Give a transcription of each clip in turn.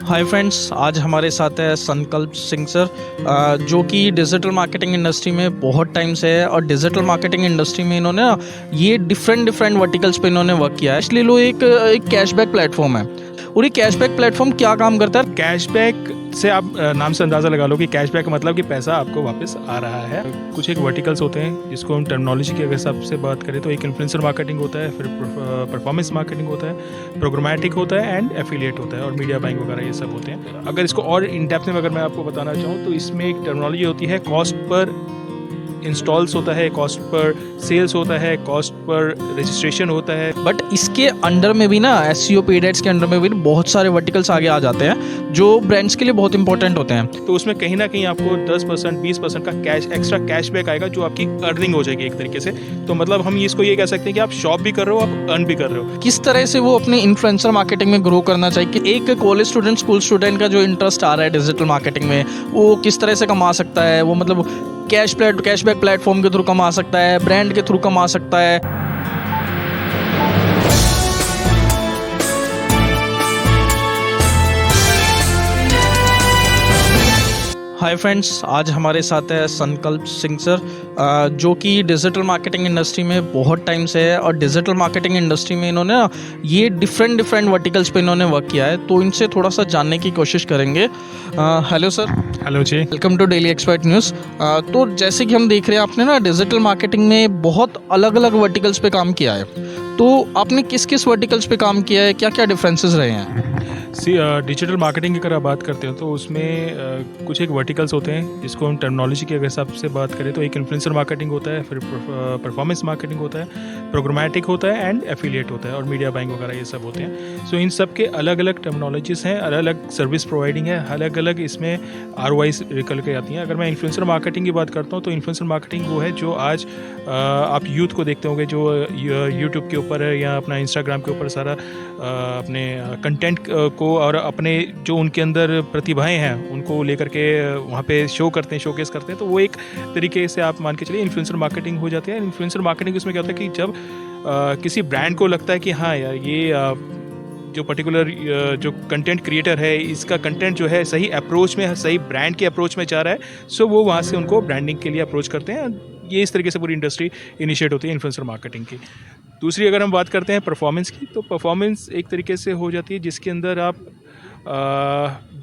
Hi friends, आज हमारे साथ है संकल्प सिंह सर, जो कि डिजिटल मार्केटिंग इंडस्ट्री में बहुत टाइम से है और डिजिटल मार्केटिंग इंडस्ट्री में इन्होंने ना ये डिफरेंट डिफरेंट वर्टिकल्स पे इन्होंने वर्क किया है। इसलिए लो एक कैशबैक प्लेटफॉर्म है और ये कैशबैक प्लेटफॉर्म क्या काम करता है। कैशबैक से आप नाम से अंदाज़ा लगा लो कि कैशबैक मतलब कि पैसा आपको वापस आ रहा है। कुछ एक वर्टिकल्स होते हैं जिसको हम टर्मिनोलॉजी के हिसाब से बात करें तो एक इन्फ्लुएंसर मार्केटिंग होता है, फिर परफॉर्मेंस मार्केटिंग होता है, प्रोग्रामेटिक होता है एंड एफिलिएट होता है और मीडिया बाइंग वगैरह ये सब होते हैं। अगर इसको और इन डेप्थ में अगर मैं आपको बताना चाहूँ तो इसमें एक टर्मिनोलॉजी होती है, कॉस्ट पर इंस्टॉल्स होता है, कॉस्ट पर सेल्स होता है, कॉस्ट पर रजिस्ट्रेशन होता है। बट इसके अंडर में भी ना एसईओ पेड एड्स के अंडर में भी बहुत सारे वर्टिकल्स आगे आ जाते हैं जो ब्रांड्स के लिए बहुत इंपॉर्टेंट होते हैं। तो उसमें कहीं ना कहीं आपको 10% 20% का कैश एक्स्ट्रा कैशबैक आएगा जो आपकी अर्निंग हो जाएगी एक तरीके से। तो मतलब हम इसको ये कह सकते हैं कि आप शॉप भी कर रहे हो, आप अर्न भी कर रहे हो। किस तरह से वो अपने इन्फ्लुएंसर मार्केटिंग में ग्रो करना चाहिए कि एक कॉलेज स्टूडेंट, स्कूल स्टूडेंट का जो इंटरेस्ट आ रहा है डिजिटल मार्केटिंग में, वो किस तरह से कमा सकता है। वो मतलब कैशबैक प्लेटफॉर्म के थ्रू कमा सकता है, ब्रांड के थ्रू कमा सकता है। हाय फ्रेंड्स, आज हमारे साथ है संकल्प सिंह सर, जो कि डिजिटल मार्केटिंग इंडस्ट्री में बहुत टाइम से है और डिजिटल मार्केटिंग इंडस्ट्री में इन्होंने ना ये डिफरेंट डिफरेंट वर्टिकल्स पे इन्होंने वर्क किया है। तो इनसे थोड़ा सा जानने की कोशिश करेंगे। Hello sir. Hello ji. Welcome to Daily Expert News. तो जैसे कि हम देख रहे हैं, आपने ना डिजिटल मार्केटिंग में बहुत अलग अलग वर्टिकल्स पे काम किया है। तो आपने किस किस वर्टिकल्स पे काम किया है, क्या क्या डिफरेंसेस रहे हैं। डिजिटल मार्केटिंग की अगर आप बात करते हो तो उसमें कुछ एक वर्टिकल्स होते हैं जिसको हम टर्मिनोलॉजी के हिसाब से बात करें तो एक इन्फ्लुएंसर मार्केटिंग होता है, फिर परफॉर्मेंस मार्केटिंग होता है, प्रोग्रामेटिक होता है एंड एफिलिएट होता है और मीडिया बाइंग वगैरह ये सब होते हैं। सो इन सब के अलग अलग टर्मिनोलॉजीज हैं, अलग अलग सर्विस प्रोवाइडिंग है, अलग अलग इसमें ROIs निकल के आती हैं। अगर मैं इन्फ्लुएंसर मार्केटिंग की बात करता हूँ तो इन्फ्लुएंसर मार्केटिंग वो है जो आज आप यूथ को देखते होंगे जो यूट्यूब के ऊपर है या अपना इंस्टाग्राम के ऊपर सारा अपने कंटेंट को और अपने जो उनके अंदर प्रतिभाएं हैं उनको लेकर के वहाँ पे शो करते हैं, शोकेस करते हैं। तो वो एक तरीके से आप मान के चलिए इन्फ्लुएंसर मार्केटिंग हो जाती है। इन्फ्लुएंसर मार्केटिंग इसमें क्या होता है कि जब किसी ब्रांड को लगता है कि हाँ यार ये जो पर्टिकुलर जो कंटेंट क्रिएटर है इसका कंटेंट जो है सही अप्रोच में, सही ब्रांड के अप्रोच में जा रहा है, सो वो वहाँ से उनको ब्रांडिंग के लिए अप्रोच करते हैं। ये इस तरीके से पूरी इंडस्ट्री इनिशिएट होती है इन्फ्लुएंसर मार्केटिंग की। दूसरी अगर हम बात करते हैं परफॉर्मेंस की, तो परफॉर्मेंस एक तरीके से हो जाती है जिसके अंदर आप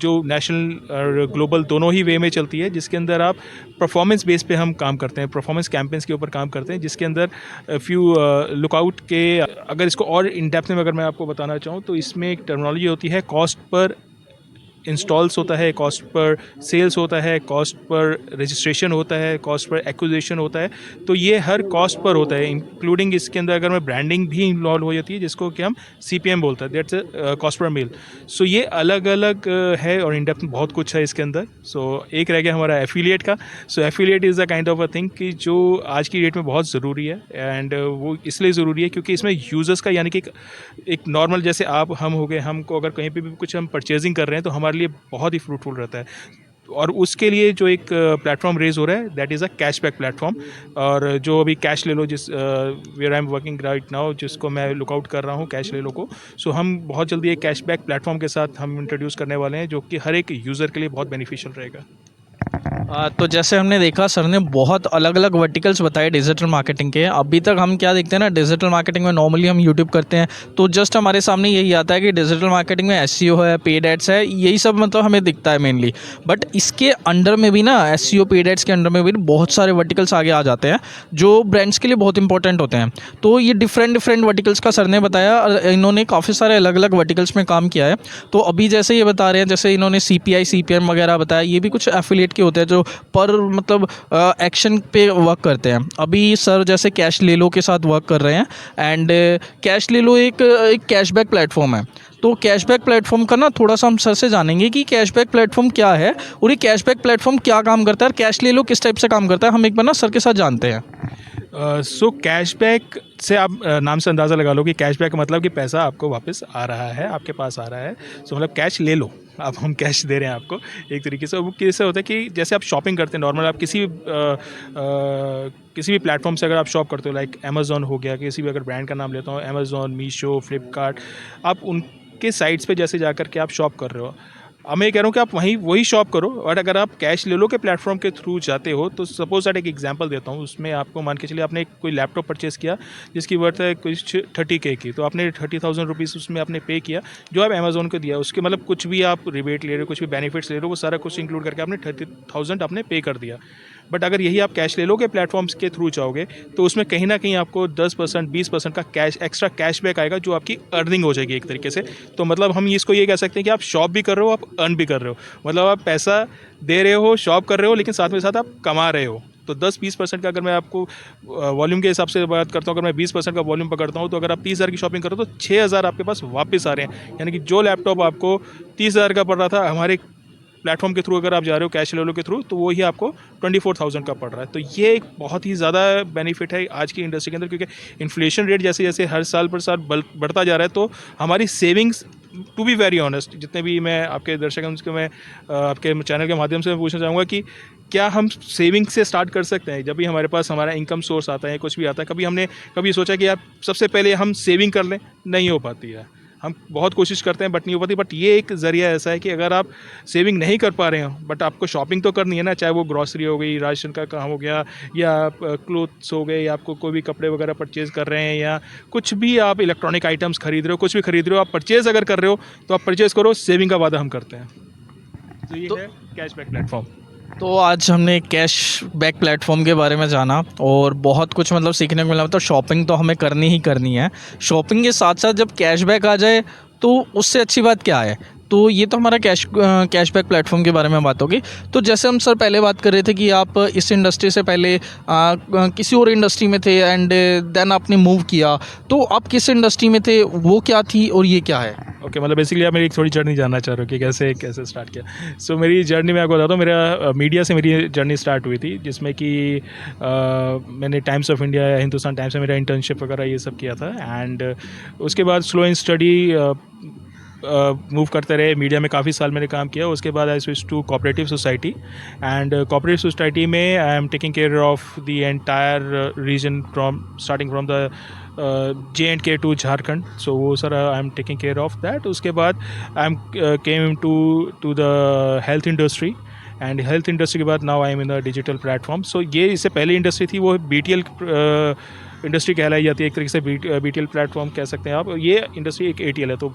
जो नेशनल और ग्लोबल दोनों ही वे में चलती है, जिसके अंदर आप परफॉर्मेंस बेस पे हम काम करते हैं, परफॉर्मेंस कैंपेन्स के ऊपर काम करते हैं, जिसके अंदर फ्यू लुकआउट के अगर इसको और इन डेप्थ में अगर मैं आपको बताना चाहूँ तो इसमें एक टर्मिनोलॉजी होती है, कॉस्ट पर इंस्टॉल्स होता है, कॉस्ट पर सेल्स होता है, कॉस्ट पर रजिस्ट्रेशन होता है, कॉस्ट पर एक्विजिशन होता है। तो ये हर कॉस्ट पर होता है, इंक्लूडिंग इसके अंदर अगर मैं ब्रांडिंग भी इन्वॉल्व हो जाती है जिसको कि हम CPM बोलते हैं, दैट्स कॉस्ट पर मील। सो ये अलग अलग है और इन डेप्थ बहुत कुछ है इसके अंदर। सो एक रह गया हमारा एफिलिएट का। So affiliate is a kind of a thing कि जो आज की डेट में बहुत ज़रूरी है एंड वो इसलिए ज़रूरी है क्योंकि इसमें यूज़र्स का यानी कि एक नॉर्मल जैसे आप हम हो गए, हमको अगर कहीं पे भी कुछ हम परचेजिंग कर रहे हैं तो हमारे लिए बहुत ही फ्रूटफुल रहता है। और उसके लिए जो एक प्लेटफॉर्म रेज हो रहा है that is a cashback platform. और जो अभी कैश ले लो, जिस where I am working right now, जिसको मैं लुकआउट कर रहा हूँ कैश ले लो को, सो हम बहुत जल्दी एक कैशबैक प्लेटफॉर्म के साथ हम इंट्रोड्यूस करने वाले हैं जो कि हर एक यूज़र के लिए बहुत बेनिफिशियल रहेगा। तो जैसे हमने देखा, सर ने बहुत अलग अलग वर्टिकल्स बताए डिजिटल मार्केटिंग के। अभी तक हम क्या देखते हैं ना, डिजिटल मार्केटिंग में नॉर्मली हम यूट्यूब करते हैं तो जस्ट हमारे सामने यही आता है कि डिजिटल मार्केटिंग में एसईओ है, पेड एड्स है, यही सब मतलब हमें दिखता है मेनली। बट इसके अंडर में भी ना एसईओ पेड एड्स के अंडर में भी बहुत सारे वर्टिकल्स आगे आ जाते हैं जो ब्रांड्स के लिए बहुत इंपॉर्टेंट होते हैं। तो ये डिफरेंट डिफरेंट वर्टिकल्स का सर ने बताया और इन्होंने काफ़ी सारे अलग अलग वर्टिकल्स में काम किया है। तो अभी जैसे ये बता रहे हैं, जैसे इन्होंने CPI CPM वगैरह बताया, ये भी कुछ एफिलिएट के होते हैं जो पर मतलब एक्शन पे वर्क करते हैं। अभी सर जैसे कैश ले लो के साथ वर्क कर रहे हैं एंड कैश ले लो एक कैशबैक प्लेटफॉर्म है। तो कैशबैक प्लेटफॉर्म का ना थोड़ा सा हम सर से जानेंगे कि कैशबैक प्लेटफॉर्म क्या है और ये कैशबैक प्लेटफॉर्म क्या काम करता है और कैश ले लो किस टाइप से काम करता है। हम एक बार ना सर के साथ जानते हैं। सो कैशबैक से आप नाम से अंदाज़ा लगा लो कि कैशबैक मतलब कि पैसा आपको वापस आ रहा है, आपके पास आ रहा है। सो मतलब कैश ले लो, अब हम कैश दे रहे हैं आपको एक तरीके से। वो कैसे होता है कि जैसे आप शॉपिंग करते हैं नॉर्मल, आप किसी भी प्लेटफॉर्म से अगर आप शॉप करते हो, लाइक अमेज़ॉन हो गया, किसी भी अगर ब्रांड का नाम लेता हूँ, अमेज़ॉन, मीशो, फ्लिपकार्ट, आप उनके साइट्स पे जैसे जा कर के आप शॉप कर रहे हो, अब मैं कह रहा हूँ कि आप वही शॉप करो, और अगर आप कैश ले लो के प्लेटफॉर्म के थ्रू जाते हो तो सपोज दैट एक एग्जांपल देता हूँ, उसमें आपको मान के चलिए आपने कोई लैपटॉप परचेज़ किया जिसकी वर्थ है कुछ 30K की, तो आपने 30,000 रुपीज़ उसमें आपने पे किया, जो आप अमेजोन को दिया उसके मतलब कुछ भी आप रिबेट ले रहे हो, कुछ भी बेनिफिट्स ले रहे हो, वो सारा कुछ इंक्लूड करके आपने 30,000 आपने पे कर दिया। बट अगर यही आप कैश ले लोगे प्लेटफॉर्म्स के थ्रू जाओगे तो उसमें कहीं ना कहीं आपको 10% 20% का एक्स्ट्रा कैशबैक आएगा, जो आपकी अर्निंग हो जाएगी एक तरीके से। तो मतलब हम इसको ये कह सकते हैं कि आप शॉप भी कर रहे हो, आप अर्न भी कर रहे हो, मतलब आप पैसा दे रहे हो, शॉप कर रहे हो, लेकिन साथ में साथ आप कमा रहे हो। तो 10-20% का अगर मैं आपको वॉल्यूम के हिसाब से बात करता हूँ, अगर मैं 20% का वॉल्यूम पकड़ता हूँ, तो अगर आप 30,000 की शॉपिंग करो तो 6,000 आपके पास वापस आ रहे हैं। यानी कि जो लैपटॉप आपको 30,000 का पड़ रहा था, हमारे प्लेटफॉर्म के थ्रू अगर आप जा रहे हो कैश ले लो के थ्रू, तो वो ही आपको 24,000 का पड़ रहा है। तो ये एक बहुत ही ज़्यादा बेनिफिट है आज की इंडस्ट्री के अंदर, क्योंकि इन्फ्लेशन रेट जैसे जैसे हर साल पर साल बढ़ता जा रहा है, तो हमारी savings, to be very honest, जितने भी मैं आपके दर्शक हैं उनके मैं आपके चैनल के माध्यम से पूछना चाहूँगा कि क्या हम सेविंग से स्टार्ट कर सकते हैं? जब भी हमारे पास हमारा इनकम सोर्स आता है, कुछ भी आता है, कभी हमने कभी सोचा कि यार सबसे पहले हम सेविंग कर लें? नहीं हो पाती है। हम बहुत कोशिश करते हैं बट नहीं हो पाती। बट ये एक ज़रिया ऐसा है कि अगर आप सेविंग नहीं कर पा रहे हो बट आपको शॉपिंग तो करनी है ना, चाहे वो ग्रॉसरी हो गई, राशन का काम हो गया, या क्लोथ्स हो गए, या आपको कोई भी कपड़े वगैरह परचेज़ कर रहे हैं, या कुछ भी आप इलेक्ट्रॉनिक आइटम्स खरीद रहे हो, कुछ भी खरीद रहे हो, आप परचेज़ अगर कर रहे हो तो आप परचेज़ करो, सेविंग का वादा हम करते हैं। तो ये है कैशबैक प्लेटफॉर्म। तो आज हमने कैश बैक प्लेटफॉर्म के बारे में जाना और बहुत कुछ मतलब सीखने को मिला। तो शॉपिंग तो हमें करनी ही करनी है, शॉपिंग के साथ साथ जब कैशबैक आ जाए तो उससे अच्छी बात क्या है। तो ये तो हमारा कैशबैक प्लेटफॉर्म के बारे में बात होगी। तो जैसे हम सर पहले बात कर रहे थे कि आप इस इंडस्ट्री से पहले किसी और इंडस्ट्री में थे एंड देन आपने मूव किया, तो आप किस इंडस्ट्री में थे, वो क्या थी और ये क्या है? ओके, मतलब बेसिकली आप मेरी एक थोड़ी जर्नी जानना चाह रहे हो कि कैसे कैसे स्टार्ट किया। सो मेरी जर्नी मैं आपको बताता हूँ। मेरा मीडिया से मेरी जर्नी स्टार्ट हुई थी, जिसमें कि मैंने टाइम्स ऑफ इंडिया या हिंदुस्तान टाइम्स में मेरा इंटर्नशिप वगैरह ये सब किया था। एंड उसके बाद स्लो एंड स्टडी मूव करते रहे, मीडिया में काफ़ी साल मैंने काम किया। उसके बाद I switch to cooperative society, and cooperative society में I am taking care of the entire region starting from the J&K to Jharkhand. So वो sir I am taking care of that. उसके बाद I am came to the health industry, and health industry के बाद now I am in the digital platform. So ये इससे पहले industry थी वो BTL इंडस्ट्री कहलाई जाती है, एक तरीके से BTL प्लेटफॉर्म कह सकते हैं आप। ये इंडस्ट्री एक ATL है। तो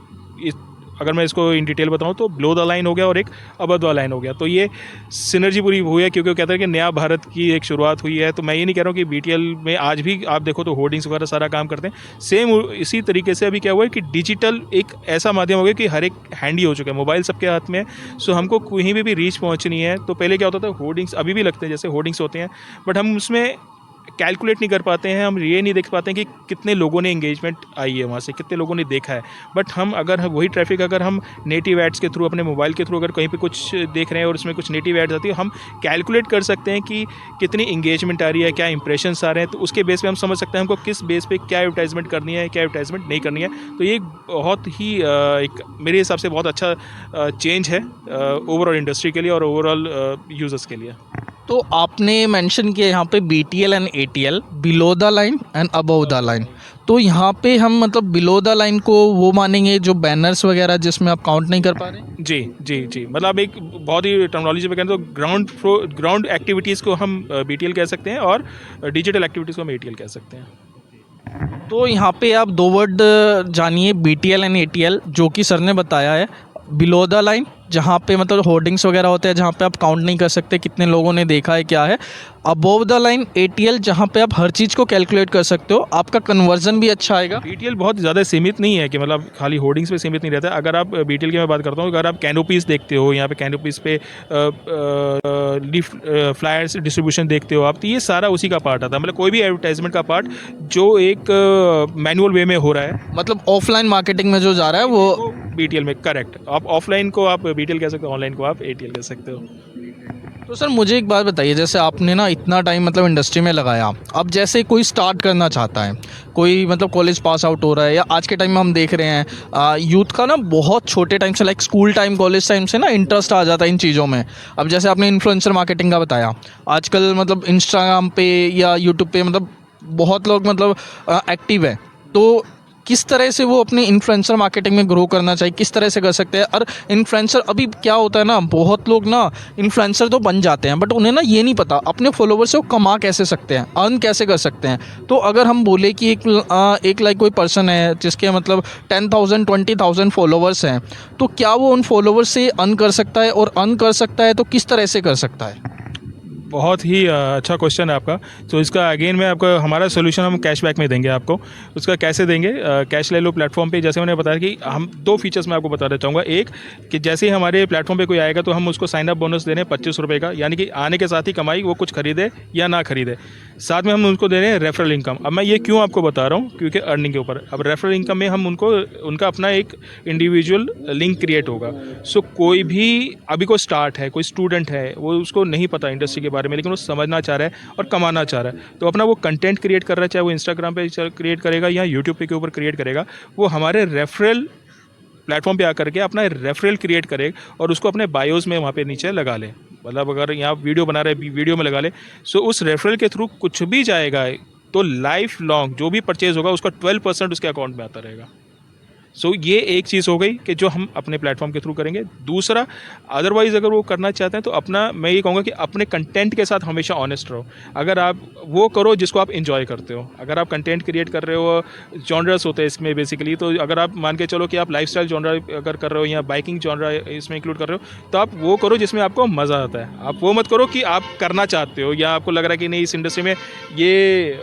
अगर मैं इसको इन डिटेल बताऊं तो बिलो द लाइन हो गया और एक अबव द लाइन हो गया। तो ये सिनर्जी पूरी हुई है, क्योंकि वो कहते हैं कि नया भारत की एक शुरुआत हुई है। तो मैं ये नहीं कह रहा हूँ कि BTL में आज भी आप देखो तो होर्डिंग्स वगैरह सारा काम करते हैं। सेम इसी तरीके से अभी क्या हुआ है कि डिजिटल एक ऐसा माध्यम हो गया कि हर एक हैंडी हो चुका है, मोबाइल सबके हाथ में है। सो हमको कहीं भी रीच पहुँचनी है तो पहले क्या होता था, होर्डिंग्स अभी भी लगते हैं जैसे होर्डिंग्स होते हैं, बट हम उसमें कैलकुलेट नहीं कर पाते हैं, हम ये नहीं देख पाते हैं कि कितने लोगों ने एंगेजमेंट आई है वहाँ से, कितने लोगों ने देखा है। बट हम अगर वही ट्रैफिक अगर हम नेटिव एड्स के थ्रू, अपने मोबाइल के थ्रू अगर कहीं पे कुछ देख रहे हैं और उसमें कुछ नेटिव एड्स आती है, हम कैलकुलेट कर सकते हैं कि कितनी इंगेजमेंट आ रही है, क्या इंप्रेशंस आ रहे हैं। तो उसके बेस पे हम समझ सकते हैं हमको किस बेस पे क्या एडवर्टाइजमेंट करनी है, क्या एडवर्टाइजमेंट नहीं करनी है। तो ये बहुत ही एक मेरे हिसाब से बहुत अच्छा चेंज है ओवरऑल इंडस्ट्री के लिए और ओवरऑल यूजर्स के लिए। तो आपने मेंशन किया यहाँ पे BTL and ATL, below the line and above the line. तो यहाँ पे हम मतलब बिलो द लाइन को वो मानेंगे जो बैनर्स वगैरह जिसमें आप काउंट नहीं कर पा रहे? जी जी जी, मतलब एक बहुत ही टर्मिनोलॉजी में कहें तो ग्राउंड एक्टिविटीज़ को हम BTL कह सकते हैं और डिजिटल एक्टिविटीज़ को हम ATL कह सकते हैं। तो यहाँ पे आप दो वर्ड जानिए, BTL एंड ATL, जो कि सर ने बताया है। बिलो द लाइन जहाँ पे मतलब होर्डिंग्स वगैरह होते हैं, जहाँ पे आप काउंट नहीं कर सकते कितने लोगों ने देखा है क्या है। अबव द लाइन ATL, जहाँ पे आप हर चीज़ को कैलकुलेट कर सकते हो, आपका कन्वर्जन भी अच्छा आएगा। BTL बहुत ज़्यादा सीमित नहीं है कि मतलब खाली होर्डिंग्स पे सीमित नहीं रहता है। अगर आप BTL की मैं बात करता हूँ, अगर आप कैनोपीज़ देखते हो, यहाँ पे कैनोपीज़ पे लीफ फ्लायर्स डिस्ट्रीब्यूशन देखते हो आप, तो ये सारा उसी का पार्ट आता है। मतलब कोई भी एडवर्टाइजमेंट का पार्ट जो एक मैनुअल वे में हो रहा है, मतलब ऑफलाइन मार्केटिंग में जो जा रहा है वो BTL में, करेक्ट। आप ऑफलाइन को आप BTL कह सकते हो, ऑनलाइन को आप ATL कह सकते हो। तो सर मुझे एक बात बताइए, जैसे आपने ना इतना टाइम मतलब इंडस्ट्री में लगाया, अब जैसे कोई स्टार्ट करना चाहता है, कोई मतलब कॉलेज पास आउट हो रहा है, या आज के टाइम में हम देख रहे हैं यूथ का ना बहुत छोटे टाइम से, like school time, college time से ना इंटरेस्ट आ जाता है इन चीज़ों में। अब जैसे आपने इन्फ्लुएंसर मार्केटिंग का बताया, आजकल मतलब इंस्टाग्राम पे या यूट्यूब पे मतलब बहुत लोग मतलब एक्टिव है। तो किस तरह से वो अपने इन्फ्लुएंसर मार्केटिंग में ग्रो करना चाहिए, किस तरह से कर सकते हैं। और इन्फ्लुएंसर अभी क्या होता है ना, बहुत लोग ना इन्फ्लुएंसर तो बन जाते हैं, बट उन्हें ना ये नहीं पता अपने फॉलोवर से वो कमा कैसे सकते हैं, अर्न कैसे कर सकते हैं। तो अगर हम बोले कि एक लाइक कोई पर्सन है जिसके मतलब 10,000 20,000 फॉलोवर्स हैं, तो क्या वो उन फॉलोवर्स से अर्न कर सकता है, और अर्न कर सकता है तो किस तरह से कर सकता है? बहुत ही अच्छा क्वेश्चन है आपका। तो इसका अगेन मैं आपको हमारा सोल्यूशन हम कैशबैक में देंगे आपको। उसका कैसे देंगे, कैश ले लो प्लेटफॉर्म पे जैसे मैंने बताया कि हम 2 फीचर्स मैं आपको बताना चाहूँगा। एक कि जैसे ही हमारे प्लेटफॉर्म पे कोई आएगा तो हम उसको साइन अप बोनस दे रहे हैं 25 रुपये का, यानी कि आने के साथ ही कमाई, वो कुछ खरीदे या ना खरीदे। साथ में हम उनको दे रहे हैं रेफरल इनकम। अब मैं ये क्यों आपको बता रहा हूँ, क्योंकि अर्निंग के ऊपर अब रेफरल इनकम में हम उनको उनका अपना एक इंडिविजुअल लिंक क्रिएट होगा। सो कोई भी अभी कोई स्टार्ट है, कोई स्टूडेंट है, वो उसको नहीं पता इंडस्ट्री के बारे में, लेकिन वो समझना चाह रहा है और कमाना चाह रहा है, तो अपना वो कंटेंट क्रिएट कर रहा है, चाहे वो इंस्टाग्राम पे क्रिएट करेगा या यूट्यूब पे के ऊपर क्रिएट करेगा, वो हमारे रेफरल प्लेटफॉर्म पे आकर के अपना रेफरल क्रिएट करे और उसको अपने बायोस में वहाँ पे नीचे लगा ले। मतलब अगर यहाँ वीडियो बना रहे वीडियो में लगा ले, सो उस रेफरल के थ्रू कुछ भी जाएगा तो लाइफ लॉन्ग जो भी परचेज होगा उसका 12% उसके अकाउंट में आता रहेगा। सो ये एक चीज़ हो गई कि जो हम अपने प्लेटफॉर्म के थ्रू करेंगे। दूसरा, अदरवाइज़ अगर वो करना चाहते हैं तो अपना, मैं ये कहूँगा कि अपने कंटेंट के साथ हमेशा ऑनेस्ट रहो। अगर आप वो करो जिसको आप इन्जॉय करते हो, अगर आप कंटेंट क्रिएट कर रहे हो, जॉनर्स होते हैं इसमें बेसिकली, तो अगर आप मान के चलो कि आप लाइफस्टाइल जॉनर अगर कर रहे हो या बाइकिंग जॉनर इसमें इंक्लूड कर रहे हो, तो आप वो करो जिसमें आपको मज़ा आता है। आप वो मत करो कि आप करना चाहते हो या आपको लग रहा है कि नहीं इस इंडस्ट्री में ये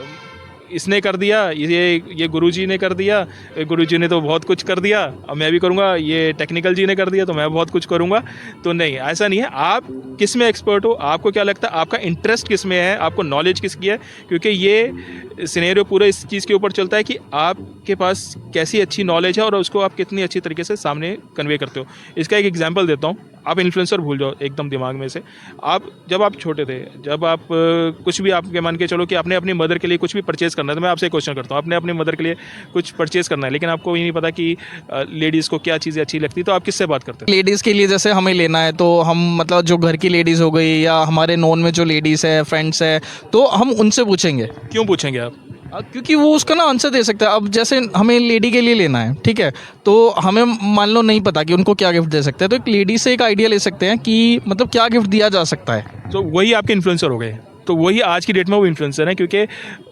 इसने कर दिया, ये गुरुजी ने कर दिया, गुरुजी ने तो बहुत कुछ कर दिया, अब मैं भी करूँगा, ये टेक्निकल जी ने कर दिया तो मैं बहुत कुछ करूँगा। तो नहीं, ऐसा नहीं है। आप किस में एक्सपर्ट हो, आपको क्या लगता है, आपका इंटरेस्ट किस में है, आपको नॉलेज किसकी है, क्योंकि ये सिनेरियो पूरा इस चीज़ के ऊपर चलता है कि आपके पास कैसी अच्छी नॉलेज है और उसको आप कितनी अच्छी तरीके से सामने कन्वे करते हो। इसका एक एग्जाम्पल देता हूँ। आप इन्फ्लुएंसर भूल जाओ एकदम दिमाग में से। आप जब आप छोटे थे, जब आप कुछ भी आपके मान के चलो कि आपने अपनी मदर के लिए कुछ भी परचेज़ करना है, तो मैं आपसे एक क्वेश्चन करता हूँ, आपने अपनी मदर के लिए कुछ परचेज़ करना है, लेकिन आपको ये नहीं पता कि लेडीज़ को क्या चीज़ें अच्छी लगती है, तो आप किससे बात करते हो? लेडीज़ के लिए जैसे हमें लेना है तो हम मतलब जो घर की लेडीज़ हो गई या हमारे नोन में जो लेडीज़ है, फ्रेंड्स है, तो हम उनसे पूछेंगे। क्यों पूछेंगे आप? क्योंकि वो उसका ना आंसर दे सकता है। अब जैसे हमें लेडी के लिए लेना है, ठीक है, तो हमें मान लो नहीं पता कि उनको क्या गिफ्ट दे सकते हैं, तो एक लेडी से एक आइडिया ले सकते हैं कि मतलब क्या गिफ्ट दिया जा सकता है। तो वही आपके इन्फ्लुएंसर हो गए। तो वही आज की डेट में वो इन्फ्लुएंसर हैं, क्योंकि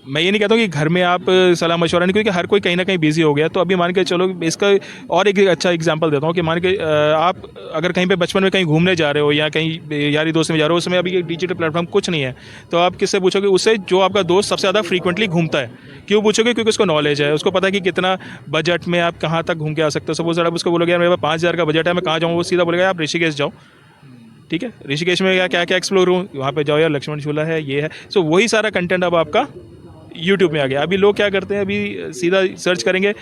मैं ये नहीं कहता हूँ कि घर में आप सलाह मशवरा नहीं, क्योंकि हर कोई कहीं ना कहीं बिजी हो गया। तो अभी मान के चलो, इसका और एक अच्छा एग्जांपल देता हूँ कि मान के आप अगर कहीं पे बचपन में कहीं घूमने जा रहे हो या कहीं यारी दोस्त में जा रहे हो, उस समय अभी एक डिजिटल प्लेटफॉर्म कुछ नहीं है, तो आप किससे पूछोगे? उससे जो आपका दोस्त सबसे ज़्यादा फ्रीक्वेंटली घूमता है। क्यों पूछोगे? क्योंकि उसको नॉलेज है, उसको पता है कि कितना बजट में आप कहाँ तक घूम के आ सकते हो। सपोज आप उसको बोलोगे यार मेरे पास 5,000 का बजट है, मैं कहाँ जाऊँ, वो सीधा बोलेगा आप ऋषिकेश जाओ। ठीक है, ऋषिकेश में क्या क्या एक्सप्लोर हो, वहाँ पे जाओ यार, लक्ष्मण झूला है, ये है। सो वही सारा कंटेंट अब आपका यूट्यूब में आ गया। अभी लोग क्या करते हैं, अभी सीधा सर्च करेंगे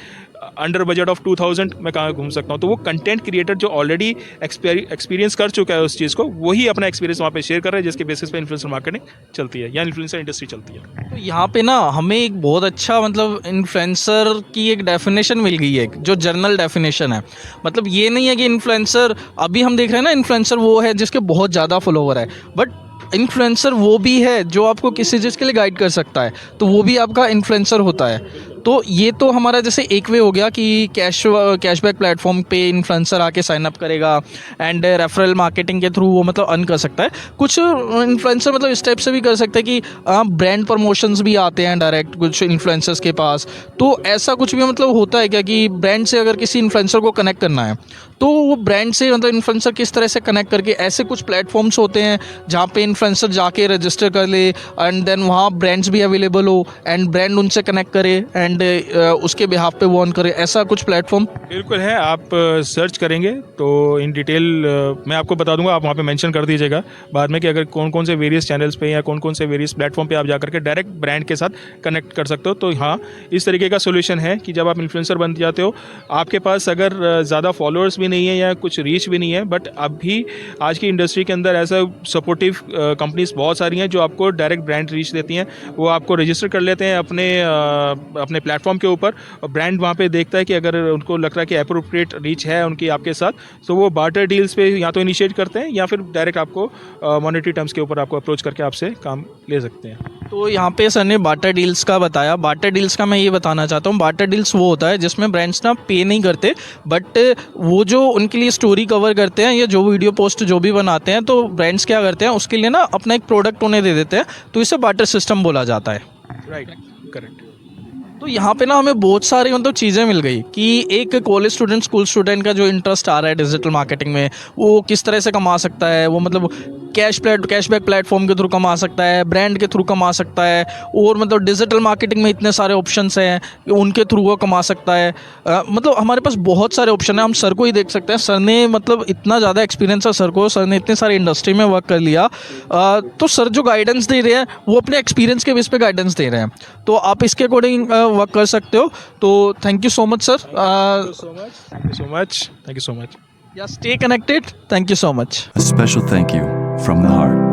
अंडर बजट ऑफ 2000 मैं कहाँ घूम सकता हूँ। तो वो कंटेंट क्रिएटर जो ऑलरेडी एक्सपीरियंस कर चुका है उस चीज़ को, वही अपना एक्सपीरियंस वहाँ पे शेयर कर रहा है, जिसके बेसिस पे इन्फ्लुएंसर मार्केटिंग चलती है या इन्फ्लुएंसर इंडस्ट्री चलती है। तो यहाँ पे ना हमें एक बहुत अच्छा मतलब इन्फ्लुएंसर की एक डेफिनेशन मिल गई है, जो जर्नल डेफिनेशन है। मतलब ये नहीं है कि इन्फ्लुएंसर, अभी हम देख रहे हैं ना, इन्फ्लुएंसर वो है जिसके बहुत ज़्यादा फॉलोवर है, बट इन्फ्लुएंसर वो भी है जो आपको किसी चीज़ के लिए गाइड कर सकता है, तो वो भी आपका इन्फ्लुएंसर होता है। तो ये तो हमारा जैसे एक वे हो गया कि कैशबैक प्लेटफॉर्म पे इन्फ्लुएंसर आके साइन अप करेगा एंड रेफरल मार्केटिंग के थ्रू वो मतलब अर्न कर सकता है। कुछ इन्फ्लुएंसर मतलब इस टाइप से भी कर सकते हैं कि ब्रांड प्रमोशंस भी आते हैं डायरेक्ट कुछ इन्फ्लुएंसर्स के पास। तो ऐसा कुछ भी मतलब होता है क्या कि ब्रांड से अगर किसी इन्फ्लुएंसर को कनेक्ट करना है, तो वो ब्रांड से मतलब इन्फ्लुएंसर किस तरह से कनेक्ट करके, ऐसे कुछ प्लेटफॉर्म्स होते हैं जहाँ पे इन्फ्लुएंसर जाके रजिस्टर कर ले एंड देन वहाँ ब्रांड्स भी अवेलेबल हो एंड ब्रांड उनसे कनेक्ट करे एंड उसके बिहाफ पे वो ऑन करे, ऐसा कुछ प्लेटफॉर्म? बिल्कुल है। आप सर्च करेंगे तो इन डिटेल मैं आपको बता दूंगा, आप वहाँ पे मेंशन कर दीजिएगा बाद में कि अगर कौन कौन से वेरियस चैनल्स पे या कौन कौन से वेरियस प्लेटफॉर्म पे आप जाकर के डायरेक्ट ब्रांड के साथ कनेक्ट कर सकते हो। तो हाँ, इस तरीके का सोल्यूशन है कि जब आप इन्फ्लुएंसर बन जाते हो, आपके पास अगर ज़्यादा फॉलोअर्स भी नहीं है या कुछ रीच भी नहीं है, बट अभी आज की इंडस्ट्री के अंदर ऐसा सपोर्टिव कंपनीज बहुत सारी हैं जो आपको डायरेक्ट ब्रांड रीच देती हैं। वो आपको रजिस्टर कर लेते हैं अपने अपने प्लेटफॉर्म के ऊपर, और ब्रांड वहाँ पे देखता है कि अगर उनको लग रहा है कि अप्रोप्रिएट रीच है उनकी आपके साथ, तो वो बार्टर डील्स पे या तो इनिशिएट करते हैं या फिर डायरेक्ट आपको मॉनेटरी टर्म्स के ऊपर आपको अप्रोच करके आपसे काम ले सकते हैं। तो यहाँ पे सर ने बार्टर डील्स का बताया। बार्टर डील्स का मैं ये बताना चाहता हूँ, बार्टर डील्स वो होता है जिसमें ब्रांड्स ना पे नहीं करते, बट वो जो उनके लिए स्टोरी कवर करते हैं या जो वीडियो पोस्ट जो भी बनाते हैं, तो ब्रांड्स क्या करते हैं उसके लिए ना अपना एक प्रोडक्ट उन्हें दे देते हैं, तो इसे बार्टर सिस्टम बोला जाता है। Right, correct. तो यहाँ पे ना हमें बहुत सारी मतलब चीज़ें मिल गई कि एक कॉलेज स्टूडेंट, स्कूल स्टूडेंट का जो इंटरेस्ट आ रहा है डिजिटल मार्केटिंग में, वो किस तरह से कमा सकता है। वो मतलब कैशबैक प्लेटफॉर्म के थ्रू कमा सकता है, ब्रांड के थ्रू कमा सकता है, और मतलब डिजिटल मार्केटिंग में इतने सारे ऑप्शंस हैं कि उनके थ्रू वो कमा सकता है। मतलब हमारे पास बहुत सारे ऑप्शन हैं। हम सर को ही देख सकते हैं, सर ने मतलब इतना ज़्यादा एक्सपीरियंस है सर को, सर ने इतने सारे इंडस्ट्री में वर्क कर लिया। तो सर जो गाइडेंस दे रहे हैं वो अपने एक्सपीरियंस के बेस पे गाइडेंस दे रहे हैं, तो आप इसके अकॉर्डिंग वर्क कर सकते हो। तो thank you so much sir. Thank you so much. या stay connected. Thank you so much. A special thank you from the heart.